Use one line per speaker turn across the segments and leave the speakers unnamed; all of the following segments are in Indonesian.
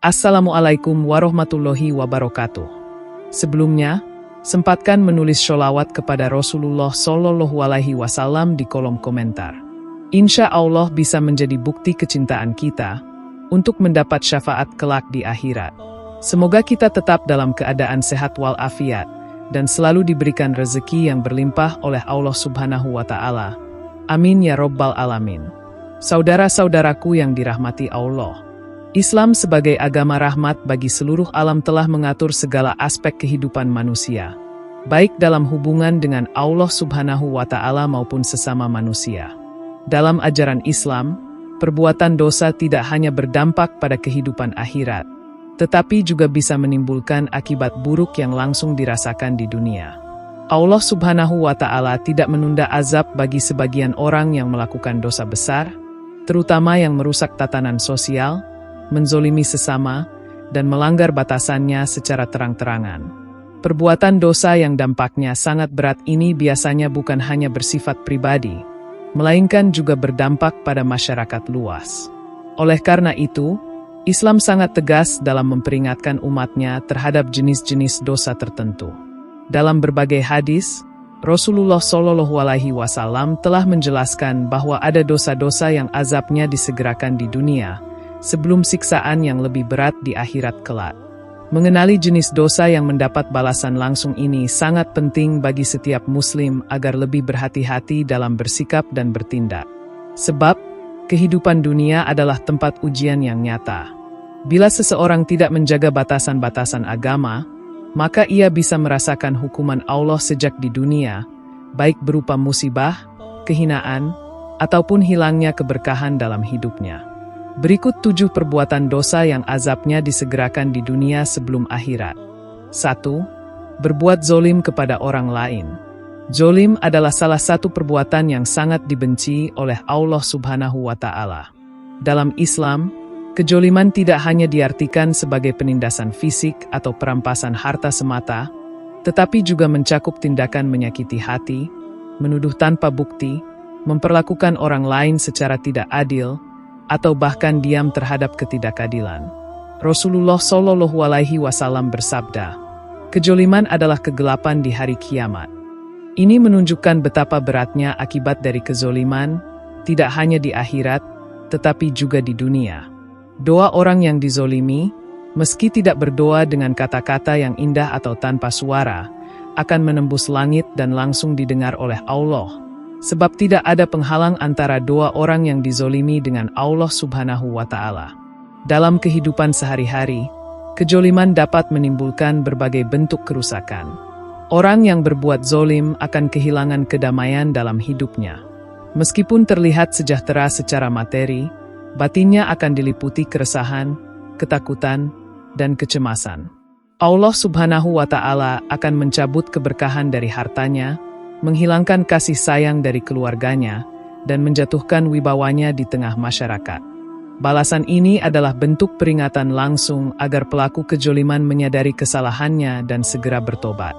Assalamualaikum warahmatullahi wabarakatuh. Sebelumnya, sempatkan menulis sholawat kepada Rasulullah Shallallahu Alaihi Wasallam di kolom komentar. Insya Allah bisa menjadi bukti kecintaan kita untuk mendapat syafaat kelak di akhirat. Semoga kita tetap dalam keadaan sehat walafiat dan selalu diberikan rezeki yang berlimpah oleh Allah Subhanahu wa Ta'ala. Amin ya Rabbal Alamin. Saudara-saudaraku yang dirahmati Allah, Islam sebagai agama rahmat bagi seluruh alam telah mengatur segala aspek kehidupan manusia, baik dalam hubungan dengan Allah Subhanahu wa Ta'ala maupun sesama manusia. Dalam ajaran Islam, perbuatan dosa tidak hanya berdampak pada kehidupan akhirat, tetapi juga bisa menimbulkan akibat buruk yang langsung dirasakan di dunia. Allah Subhanahu wa Ta'ala tidak menunda azab bagi sebagian orang yang melakukan dosa besar, terutama yang merusak tatanan sosial, menzolimi sesama, dan melanggar batasannya secara terang-terangan. Perbuatan dosa yang dampaknya sangat berat ini biasanya bukan hanya bersifat pribadi, melainkan juga berdampak pada masyarakat luas. Oleh karena itu, Islam sangat tegas dalam memperingatkan umatnya terhadap jenis-jenis dosa tertentu. Dalam berbagai hadis, Rasulullah Shallallahu Alaihi Wasallam telah menjelaskan bahwa ada dosa-dosa yang azabnya disegerakan di dunia, sebelum siksaan yang lebih berat di akhirat kelak. Mengenali jenis dosa yang mendapat balasan langsung ini sangat penting bagi setiap muslim agar lebih berhati-hati dalam bersikap dan bertindak. Sebab, kehidupan dunia adalah tempat ujian yang nyata. Bila seseorang tidak menjaga batasan-batasan agama, maka ia bisa merasakan hukuman Allah sejak di dunia, baik berupa musibah, kehinaan, ataupun hilangnya keberkahan dalam hidupnya. Berikut 7 perbuatan dosa yang azabnya disegerakan di dunia sebelum akhirat. 1. Berbuat zolim kepada orang lain. Zolim adalah salah satu perbuatan yang sangat dibenci oleh Allah Subhanahu wa Ta'ala. Dalam Islam, kejoliman tidak hanya diartikan sebagai penindasan fisik atau perampasan harta semata, tetapi juga mencakup tindakan menyakiti hati, menuduh tanpa bukti, memperlakukan orang lain secara tidak adil, atau bahkan diam terhadap ketidakadilan. Rasulullah Shallallahu Alaihi Wasallam bersabda, "Kejoliman adalah kegelapan di hari kiamat." Ini menunjukkan betapa beratnya akibat dari kezoliman, tidak hanya di akhirat, tetapi juga di dunia. Doa orang yang dizolimi, meski tidak berdoa dengan kata-kata yang indah atau tanpa suara, akan menembus langit dan langsung didengar oleh Allah. Sebab tidak ada penghalang antara doa orang yang dizolimi dengan Allah Subhanahu wa Ta'ala. Dalam kehidupan sehari-hari, kejoliman dapat menimbulkan berbagai bentuk kerusakan. Orang yang berbuat zolim akan kehilangan kedamaian dalam hidupnya. Meskipun terlihat sejahtera secara materi, batinnya akan diliputi keresahan, ketakutan, dan kecemasan. Allah Subhanahu wa Ta'ala akan mencabut keberkahan dari hartanya, menghilangkan kasih sayang dari keluarganya, dan menjatuhkan wibawanya di tengah masyarakat. Balasan ini adalah bentuk peringatan langsung agar pelaku kejoliman menyadari kesalahannya dan segera bertobat.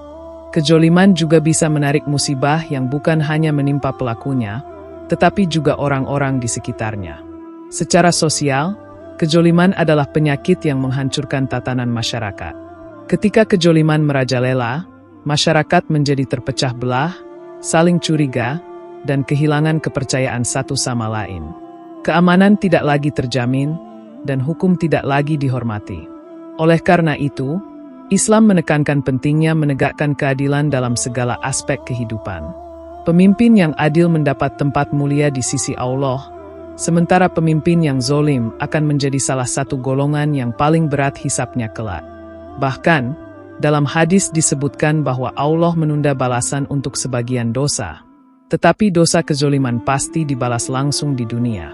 Kejoliman juga bisa menarik musibah yang bukan hanya menimpa pelakunya, tetapi juga orang-orang di sekitarnya. Secara sosial, kejoliman adalah penyakit yang menghancurkan tatanan masyarakat. Ketika kejoliman merajalela, masyarakat menjadi terpecah belah, saling curiga, dan kehilangan kepercayaan satu sama lain. Keamanan tidak lagi terjamin, dan hukum tidak lagi dihormati. Oleh karena itu, Islam menekankan pentingnya menegakkan keadilan dalam segala aspek kehidupan. Pemimpin yang adil mendapat tempat mulia di sisi Allah, sementara pemimpin yang zolim akan menjadi salah satu golongan yang paling berat hisapnya kelak. Bahkan, dalam hadis disebutkan bahwa Allah menunda balasan untuk sebagian dosa, tetapi dosa kezoliman pasti dibalas langsung di dunia.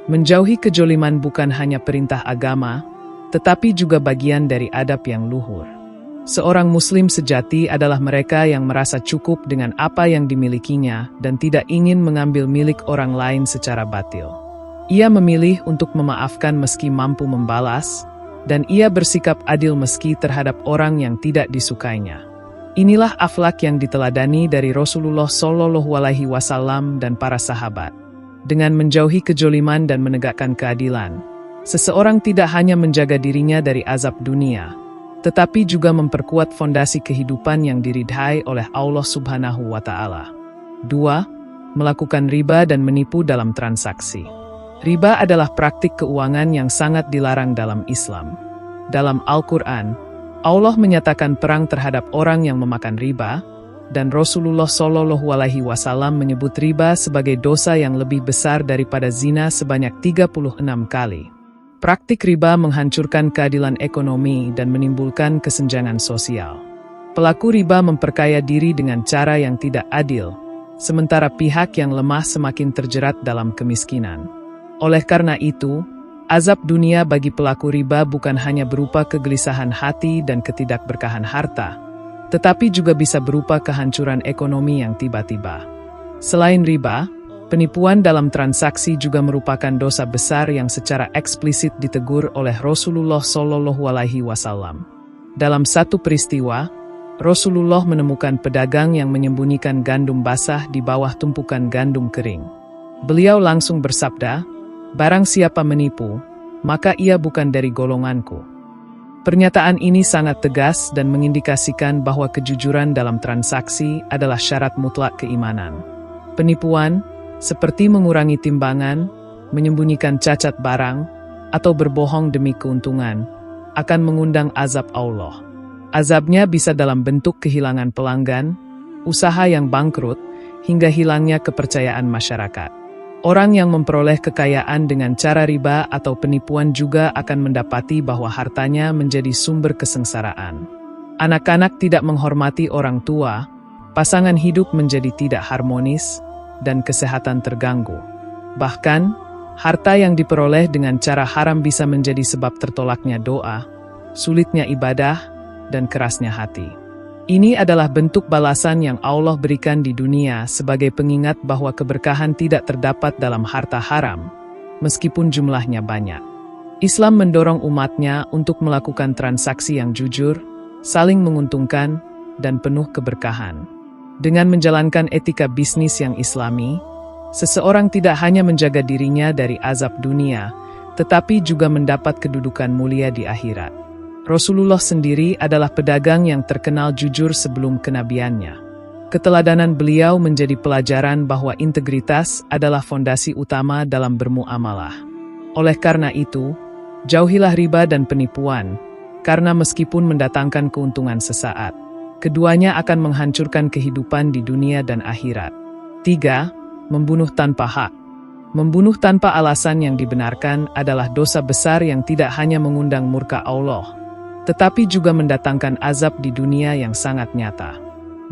Menjauhi kejoliman bukan hanya perintah agama, tetapi juga bagian dari adab yang luhur. Seorang muslim sejati adalah mereka yang merasa cukup dengan apa yang dimilikinya dan tidak ingin mengambil milik orang lain secara batil. Ia memilih untuk memaafkan meski mampu membalas, dan ia bersikap adil meski terhadap orang yang tidak disukainya. Inilah akhlak yang diteladani dari Rasulullah Shallallahu Alaihi Wasallam dan para sahabat. Dengan menjauhi kejoliman dan menegakkan keadilan, Seseorang tidak hanya menjaga dirinya dari azab dunia, tetapi juga memperkuat fondasi kehidupan yang diridhai oleh Allah Subhanahu wa Ta'ala. 2. Melakukan riba dan menipu dalam transaksi. Riba adalah praktik keuangan yang sangat dilarang dalam Islam. Dalam Al-Quran, Allah menyatakan perang terhadap orang yang memakan riba, dan Rasulullah Shallallahu Alaihi Wasallam menyebut riba sebagai dosa yang lebih besar daripada zina sebanyak 36 kali. Praktik riba menghancurkan keadilan ekonomi dan menimbulkan kesenjangan sosial. Pelaku riba memperkaya diri dengan cara yang tidak adil, sementara pihak yang lemah semakin terjerat dalam kemiskinan. Oleh karena itu, azab dunia bagi pelaku riba bukan hanya berupa kegelisahan hati dan ketidakberkahan harta, tetapi juga bisa berupa kehancuran ekonomi yang tiba-tiba. Selain riba, penipuan dalam transaksi juga merupakan dosa besar yang secara eksplisit ditegur oleh Rasulullah Shallallahu Alaihi Wasallam. Dalam satu peristiwa, Rasulullah menemukan pedagang yang menyembunyikan gandum basah di bawah tumpukan gandum kering. Beliau langsung bersabda, "Barang siapa menipu, maka ia bukan dari golonganku." Pernyataan ini sangat tegas dan mengindikasikan bahwa kejujuran dalam transaksi adalah syarat mutlak keimanan. Penipuan, seperti mengurangi timbangan, menyembunyikan cacat barang, atau berbohong demi keuntungan, akan mengundang azab Allah. Azabnya bisa dalam bentuk kehilangan pelanggan, usaha yang bangkrut, hingga hilangnya kepercayaan masyarakat. Orang yang memperoleh kekayaan dengan cara riba atau penipuan juga akan mendapati bahwa hartanya menjadi sumber kesengsaraan. Anak-anak tidak menghormati orang tua, pasangan hidup menjadi tidak harmonis, dan kesehatan terganggu. Bahkan, harta yang diperoleh dengan cara haram bisa menjadi sebab tertolaknya doa, sulitnya ibadah, dan kerasnya hati. Ini adalah bentuk balasan yang Allah berikan di dunia sebagai pengingat bahwa keberkahan tidak terdapat dalam harta haram, meskipun jumlahnya banyak. Islam mendorong umatnya untuk melakukan transaksi yang jujur, saling menguntungkan, dan penuh keberkahan. Dengan menjalankan etika bisnis yang Islami, seseorang tidak hanya menjaga dirinya dari azab dunia, tetapi juga mendapat kedudukan mulia di akhirat. Rasulullah sendiri adalah pedagang yang terkenal jujur sebelum kenabiannya. Keteladanan beliau menjadi pelajaran bahwa integritas adalah fondasi utama dalam bermuamalah. Oleh karena itu, jauhilah riba dan penipuan, karena meskipun mendatangkan keuntungan sesaat, keduanya akan menghancurkan kehidupan di dunia dan akhirat. 3. Membunuh tanpa hak. Membunuh tanpa alasan yang dibenarkan adalah dosa besar yang tidak hanya mengundang murka Allah, tetapi juga mendatangkan azab di dunia yang sangat nyata.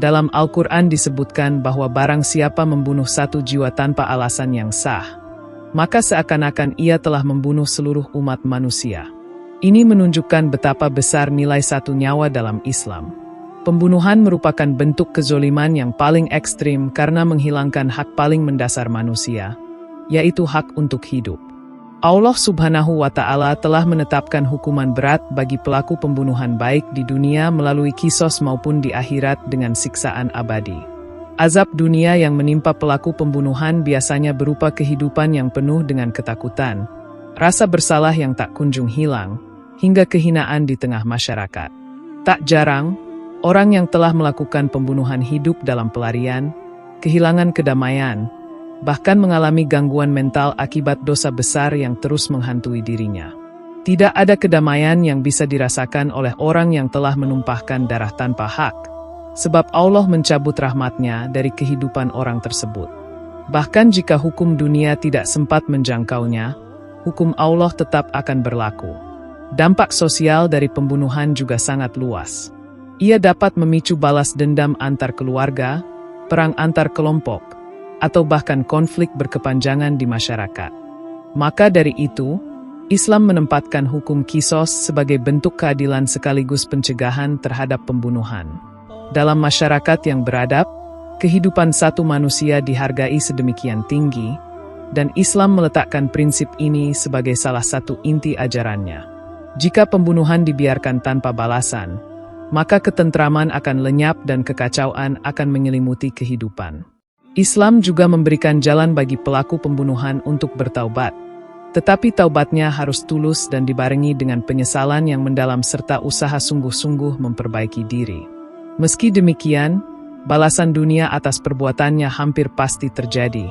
Dalam Al-Quran disebutkan bahwa barang siapa membunuh satu jiwa tanpa alasan yang sah, maka seakan-akan ia telah membunuh seluruh umat manusia. Ini menunjukkan betapa besar nilai satu nyawa dalam Islam. Pembunuhan merupakan bentuk kezoliman yang paling ekstrim karena menghilangkan hak paling mendasar manusia, yaitu hak untuk hidup. Allah Subhanahu wa Ta'ala telah menetapkan hukuman berat bagi pelaku pembunuhan baik di dunia melalui kisos maupun di akhirat dengan siksaan abadi. Azab dunia yang menimpa pelaku pembunuhan biasanya berupa kehidupan yang penuh dengan ketakutan, rasa bersalah yang tak kunjung hilang, hingga kehinaan di tengah masyarakat. Tak jarang, orang yang telah melakukan pembunuhan hidup dalam pelarian, kehilangan kedamaian, bahkan mengalami gangguan mental akibat dosa besar yang terus menghantui dirinya. Tidak ada kedamaian yang bisa dirasakan oleh orang yang telah menumpahkan darah tanpa hak, sebab Allah mencabut rahmatnya dari kehidupan orang tersebut. Bahkan jika hukum dunia tidak sempat menjangkaunya, hukum Allah tetap akan berlaku. Dampak sosial dari pembunuhan juga sangat luas. Ia dapat memicu balas dendam antar keluarga, perang antar kelompok, atau bahkan konflik berkepanjangan di masyarakat. Maka dari itu, Islam menempatkan hukum kisos sebagai bentuk keadilan sekaligus pencegahan terhadap pembunuhan. Dalam masyarakat yang beradab, kehidupan satu manusia dihargai sedemikian tinggi, dan Islam meletakkan prinsip ini sebagai salah satu inti ajarannya. Jika pembunuhan dibiarkan tanpa balasan, maka ketentraman akan lenyap dan kekacauan akan menyelimuti kehidupan. Islam juga memberikan jalan bagi pelaku pembunuhan untuk bertaubat. Tetapi taubatnya harus tulus dan dibarengi dengan penyesalan yang mendalam serta usaha sungguh-sungguh memperbaiki diri. Meski demikian, balasan dunia atas perbuatannya hampir pasti terjadi,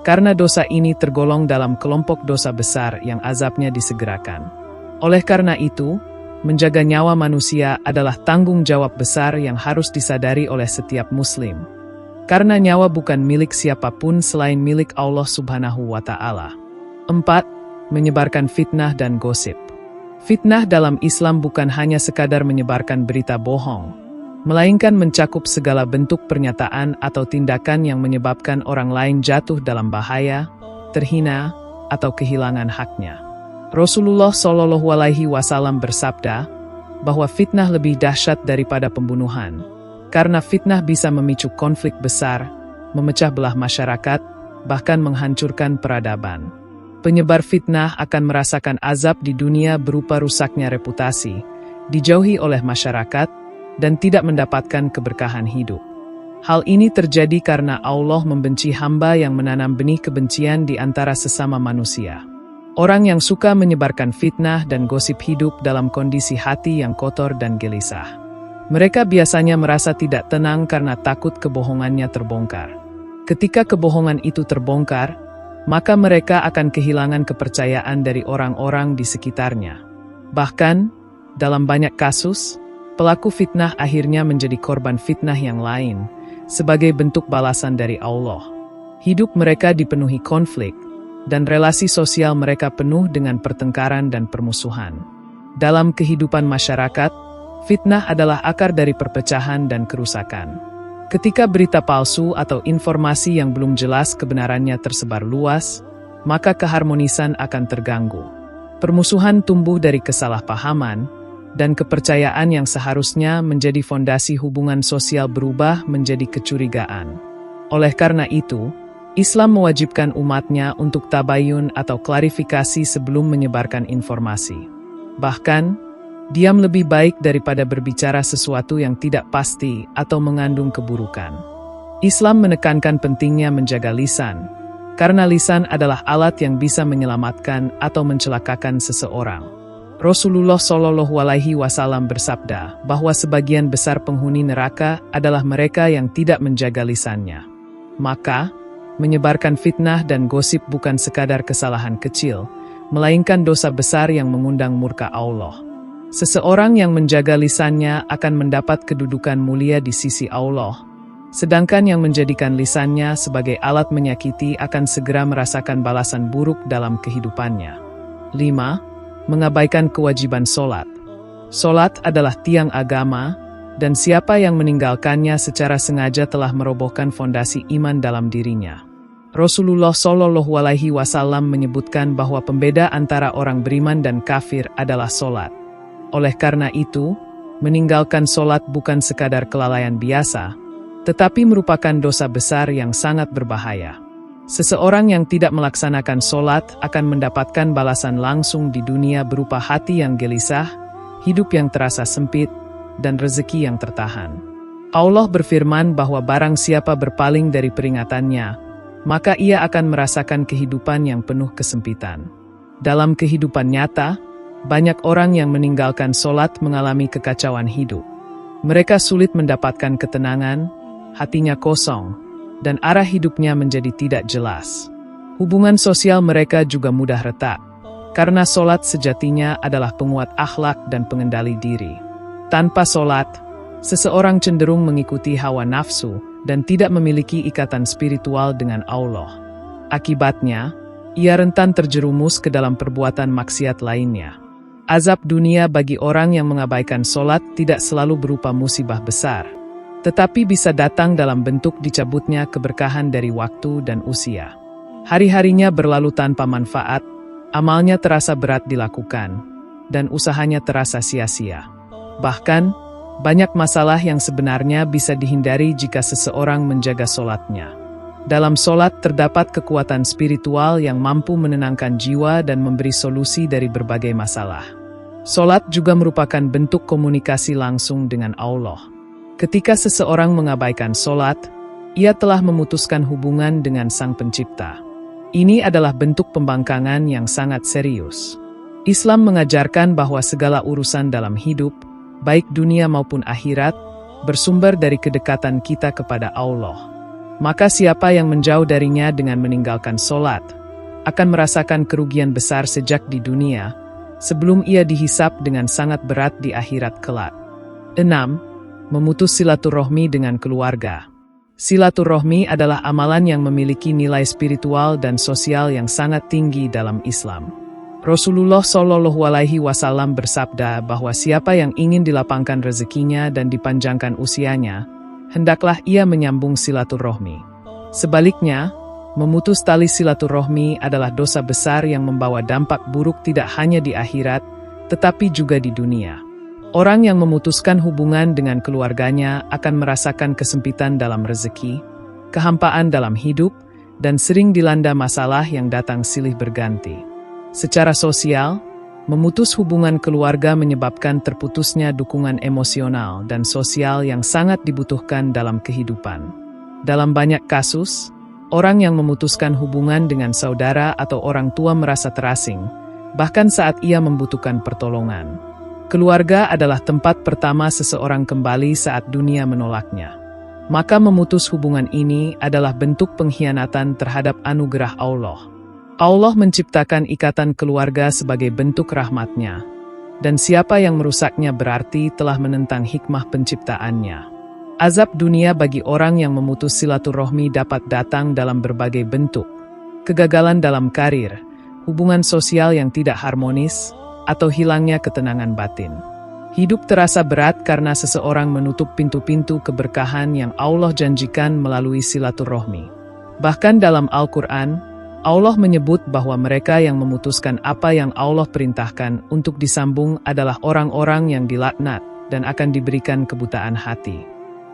karena dosa ini tergolong dalam kelompok dosa besar yang azabnya disegerakan. Oleh karena itu, menjaga nyawa manusia adalah tanggung jawab besar yang harus disadari oleh setiap muslim. Karena nyawa bukan milik siapapun selain milik Allah Subhanahu wa Ta'ala. 4. Menyebarkan fitnah dan gosip. Fitnah dalam Islam bukan hanya sekadar menyebarkan berita bohong, melainkan mencakup segala bentuk pernyataan atau tindakan yang menyebabkan orang lain jatuh dalam bahaya, terhina, atau kehilangan haknya. Rasulullah Shallallahu Alaihi Wasallam bersabda bahwa fitnah lebih dahsyat daripada pembunuhan, karena fitnah bisa memicu konflik besar, memecah belah masyarakat, bahkan menghancurkan peradaban. Penyebar fitnah akan merasakan azab di dunia berupa rusaknya reputasi, dijauhi oleh masyarakat, dan tidak mendapatkan keberkahan hidup. Hal ini terjadi karena Allah membenci hamba yang menanam benih kebencian di antara sesama manusia. Orang yang suka menyebarkan fitnah dan gosip hidup dalam kondisi hati yang kotor dan gelisah. Mereka biasanya merasa tidak tenang karena takut kebohongannya terbongkar. Ketika kebohongan itu terbongkar, maka mereka akan kehilangan kepercayaan dari orang-orang di sekitarnya. Bahkan, dalam banyak kasus, pelaku fitnah akhirnya menjadi korban fitnah yang lain, sebagai bentuk balasan dari Allah. Hidup mereka dipenuhi konflik, dan relasi sosial mereka penuh dengan pertengkaran dan permusuhan. Dalam kehidupan masyarakat, fitnah adalah akar dari perpecahan dan kerusakan. Ketika berita palsu atau informasi yang belum jelas kebenarannya tersebar luas, maka keharmonisan akan terganggu. Permusuhan tumbuh dari kesalahpahaman, dan kepercayaan yang seharusnya menjadi fondasi hubungan sosial berubah menjadi kecurigaan. Oleh karena itu, Islam mewajibkan umatnya untuk tabayun atau klarifikasi sebelum menyebarkan informasi. Bahkan, diam lebih baik daripada berbicara sesuatu yang tidak pasti atau mengandung keburukan. Islam menekankan pentingnya menjaga lisan, karena lisan adalah alat yang bisa menyelamatkan atau mencelakakan seseorang. Rasulullah Shallallahu Alaihi Wasallam bersabda bahwa sebagian besar penghuni neraka adalah mereka yang tidak menjaga lisannya. Maka, menyebarkan fitnah dan gosip bukan sekadar kesalahan kecil, melainkan dosa besar yang mengundang murka Allah. Seseorang yang menjaga lisannya akan mendapat kedudukan mulia di sisi Allah, sedangkan yang menjadikan lisannya sebagai alat menyakiti akan segera merasakan balasan buruk dalam kehidupannya. 5. Mengabaikan kewajiban sholat. Sholat adalah tiang agama, dan siapa yang meninggalkannya secara sengaja telah merobohkan fondasi iman dalam dirinya. Rasulullah Shallallahu Alaihi Wasallam menyebutkan bahwa pembeda antara orang beriman dan kafir adalah sholat. Oleh karena itu, meninggalkan sholat bukan sekadar kelalaian biasa, tetapi merupakan dosa besar yang sangat berbahaya. Seseorang yang tidak melaksanakan sholat akan mendapatkan balasan langsung di dunia berupa hati yang gelisah, hidup yang terasa sempit, dan rezeki yang tertahan. Allah berfirman bahwa barang siapa berpaling dari peringatannya, maka ia akan merasakan kehidupan yang penuh kesempitan. Dalam kehidupan nyata, banyak orang yang meninggalkan sholat mengalami kekacauan hidup. Mereka sulit mendapatkan ketenangan, hatinya kosong, dan arah hidupnya menjadi tidak jelas. Hubungan sosial mereka juga mudah retak, karena sholat sejatinya adalah penguat akhlak dan pengendali diri. Tanpa sholat, seseorang cenderung mengikuti hawa nafsu dan tidak memiliki ikatan spiritual dengan Allah. Akibatnya, ia rentan terjerumus ke dalam perbuatan maksiat lainnya. Azab dunia bagi orang yang mengabaikan sholat tidak selalu berupa musibah besar, tetapi bisa datang dalam bentuk dicabutnya keberkahan dari waktu dan usia. Hari-harinya berlalu tanpa manfaat, amalnya terasa berat dilakukan, dan usahanya terasa sia-sia. Bahkan, banyak masalah yang sebenarnya bisa dihindari jika seseorang menjaga sholatnya. Dalam sholat terdapat kekuatan spiritual yang mampu menenangkan jiwa dan memberi solusi dari berbagai masalah. Sholat juga merupakan bentuk komunikasi langsung dengan Allah. Ketika seseorang mengabaikan sholat, ia telah memutuskan hubungan dengan Sang Pencipta. Ini adalah bentuk pembangkangan yang sangat serius. Islam mengajarkan bahwa segala urusan dalam hidup, baik dunia maupun akhirat, bersumber dari kedekatan kita kepada Allah. Maka siapa yang menjauh darinya dengan meninggalkan sholat, akan merasakan kerugian besar sejak di dunia, sebelum ia dihisap dengan sangat berat di akhirat kelak. 6. Memutus silaturahmi dengan keluarga. Silaturahmi adalah amalan yang memiliki nilai spiritual dan sosial yang sangat tinggi dalam Islam. Rasulullah Shallallahu Alaihi Wasallam bersabda bahwa siapa yang ingin dilapangkan rezekinya dan dipanjangkan usianya, hendaklah ia menyambung silaturahmi. Sebaliknya, memutus tali silaturahmi adalah dosa besar yang membawa dampak buruk tidak hanya di akhirat, tetapi juga di dunia. Orang yang memutuskan hubungan dengan keluarganya akan merasakan kesempitan dalam rezeki, kehampaan dalam hidup, dan sering dilanda masalah yang datang silih berganti. Secara sosial, memutus hubungan keluarga menyebabkan terputusnya dukungan emosional dan sosial yang sangat dibutuhkan dalam kehidupan. Dalam banyak kasus, orang yang memutuskan hubungan dengan saudara atau orang tua merasa terasing, bahkan saat ia membutuhkan pertolongan. Keluarga adalah tempat pertama seseorang kembali saat dunia menolaknya. Maka memutus hubungan ini adalah bentuk pengkhianatan terhadap anugerah Allah. Allah menciptakan ikatan keluarga sebagai bentuk rahmat-Nya, dan siapa yang merusaknya berarti telah menentang hikmah penciptaannya. Azab dunia bagi orang yang memutus silaturahmi dapat datang dalam berbagai bentuk: kegagalan dalam karir, hubungan sosial yang tidak harmonis, atau hilangnya ketenangan batin. Hidup terasa berat karena seseorang menutup pintu-pintu keberkahan yang Allah janjikan melalui silaturahmi. Bahkan dalam Al-Quran, Allah menyebut bahwa mereka yang memutuskan apa yang Allah perintahkan untuk disambung adalah orang-orang yang dilaknat dan akan diberikan kebutaan hati.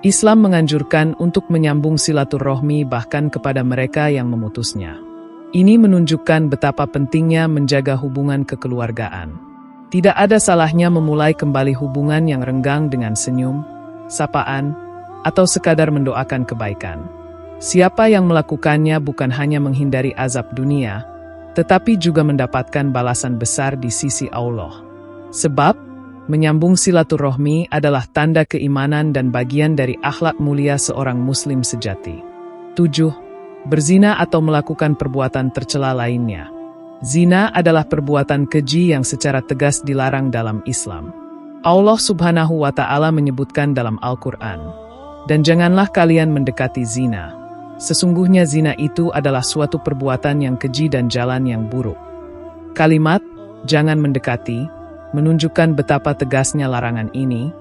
Islam menganjurkan untuk menyambung silaturahmi bahkan kepada mereka yang memutusnya. Ini menunjukkan betapa pentingnya menjaga hubungan kekeluargaan. Tidak ada salahnya memulai kembali hubungan yang renggang dengan senyum, sapaan, atau sekadar mendoakan kebaikan. Siapa yang melakukannya bukan hanya menghindari azab dunia, tetapi juga mendapatkan balasan besar di sisi Allah. Sebab, menyambung silaturahmi adalah tanda keimanan dan bagian dari akhlak mulia seorang muslim sejati. 7. Berzina atau melakukan perbuatan tercela lainnya. Zina adalah perbuatan keji yang secara tegas dilarang dalam Islam. Allah Subhanahu wa Ta'ala menyebutkan dalam Al-Quran, "Dan janganlah kalian mendekati zina. Sesungguhnya zina itu adalah suatu perbuatan yang keji dan jalan yang buruk." Kalimat "jangan mendekati" menunjukkan betapa tegasnya larangan ini,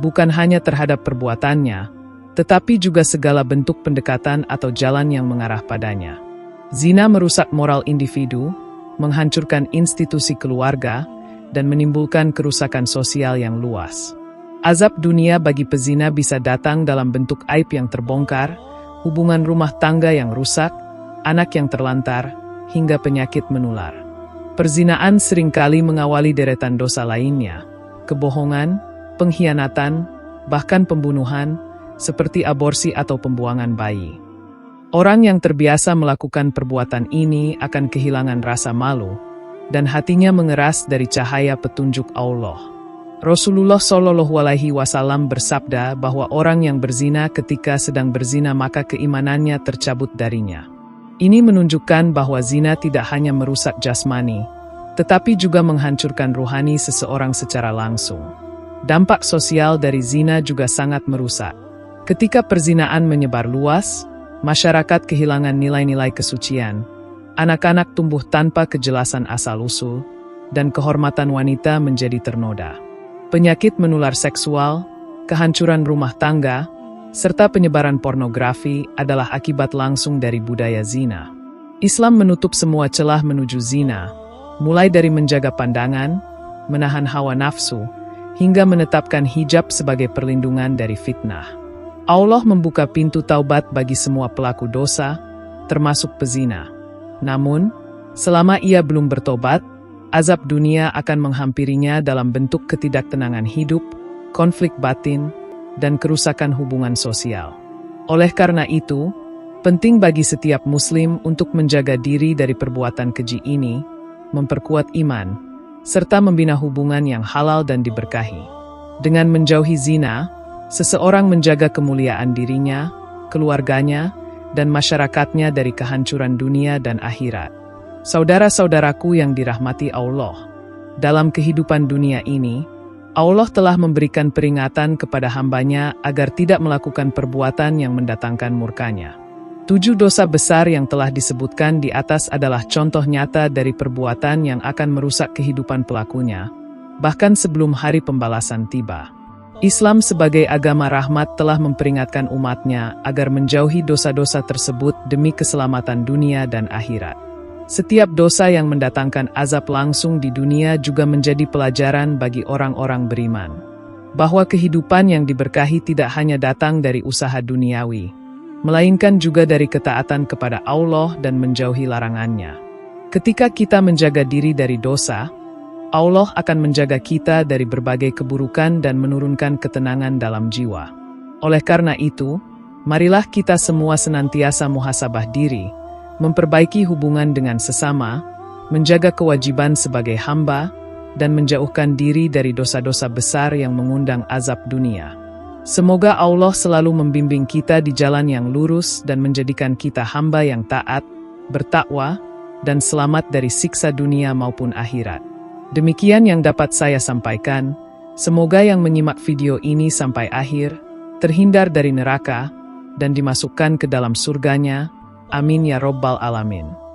bukan hanya terhadap perbuatannya, tetapi juga segala bentuk pendekatan atau jalan yang mengarah padanya. Zina merusak moral individu, menghancurkan institusi keluarga, dan menimbulkan kerusakan sosial yang luas. Azab dunia bagi pezina bisa datang dalam bentuk aib yang terbongkar, hubungan rumah tangga yang rusak, anak yang terlantar, hingga penyakit menular. Perzinaan seringkali mengawali deretan dosa lainnya, kebohongan, pengkhianatan, bahkan pembunuhan, seperti aborsi atau pembuangan bayi. Orang yang terbiasa melakukan perbuatan ini akan kehilangan rasa malu, dan hatinya mengeras dari cahaya petunjuk Allah. Rasulullah Shallallahu Alaihi Wasallam bersabda bahwa orang yang berzina ketika sedang berzina maka keimanannya tercabut darinya. Ini menunjukkan bahwa zina tidak hanya merusak jasmani, tetapi juga menghancurkan ruhani seseorang secara langsung. Dampak sosial dari zina juga sangat merusak. Ketika perzinaan menyebar luas, masyarakat kehilangan nilai-nilai kesucian, anak-anak tumbuh tanpa kejelasan asal-usul, dan kehormatan wanita menjadi ternoda. Penyakit menular seksual, kehancuran rumah tangga, serta penyebaran pornografi adalah akibat langsung dari budaya zina. Islam menutup semua celah menuju zina, mulai dari menjaga pandangan, menahan hawa nafsu, hingga menetapkan hijab sebagai perlindungan dari fitnah. Allah membuka pintu taubat bagi semua pelaku dosa, termasuk pezina. Namun, selama ia belum bertobat, azab dunia akan menghampirinya dalam bentuk ketidaktenangan hidup, konflik batin, dan kerusakan hubungan sosial. Oleh karena itu, Penting bagi setiap muslim untuk menjaga diri dari perbuatan keji ini, memperkuat iman, serta membina hubungan yang halal dan diberkahi. Dengan menjauhi zina, seseorang menjaga kemuliaan dirinya, keluarganya, dan masyarakatnya dari kehancuran dunia dan akhirat. Saudara-saudaraku yang dirahmati Allah, dalam kehidupan dunia ini, Allah telah memberikan peringatan kepada hambanya agar tidak melakukan perbuatan yang mendatangkan murkanya. 7 dosa besar yang telah disebutkan di atas adalah contoh nyata dari perbuatan yang akan merusak kehidupan pelakunya, bahkan sebelum hari pembalasan tiba. Islam sebagai agama rahmat telah memperingatkan umatnya agar menjauhi dosa-dosa tersebut demi keselamatan dunia dan akhirat. Setiap dosa yang mendatangkan azab langsung di dunia juga menjadi pelajaran bagi orang-orang beriman, bahwa kehidupan yang diberkahi tidak hanya datang dari usaha duniawi, melainkan juga dari ketaatan kepada Allah dan menjauhi larangannya. Ketika kita menjaga diri dari dosa, Allah akan menjaga kita dari berbagai keburukan dan menurunkan ketenangan dalam jiwa. Oleh karena itu, marilah kita semua senantiasa muhasabah diri, memperbaiki hubungan dengan sesama, menjaga kewajiban sebagai hamba, dan menjauhkan diri dari dosa-dosa besar yang mengundang azab dunia. Semoga Allah selalu membimbing kita di jalan yang lurus dan menjadikan kita hamba yang taat, bertakwa, dan selamat dari siksa dunia maupun akhirat. Demikian yang dapat saya sampaikan. Semoga yang menyimak video ini sampai akhir, terhindar dari neraka, dan dimasukkan ke dalam surganya. Amin ya Rabbal Alamin.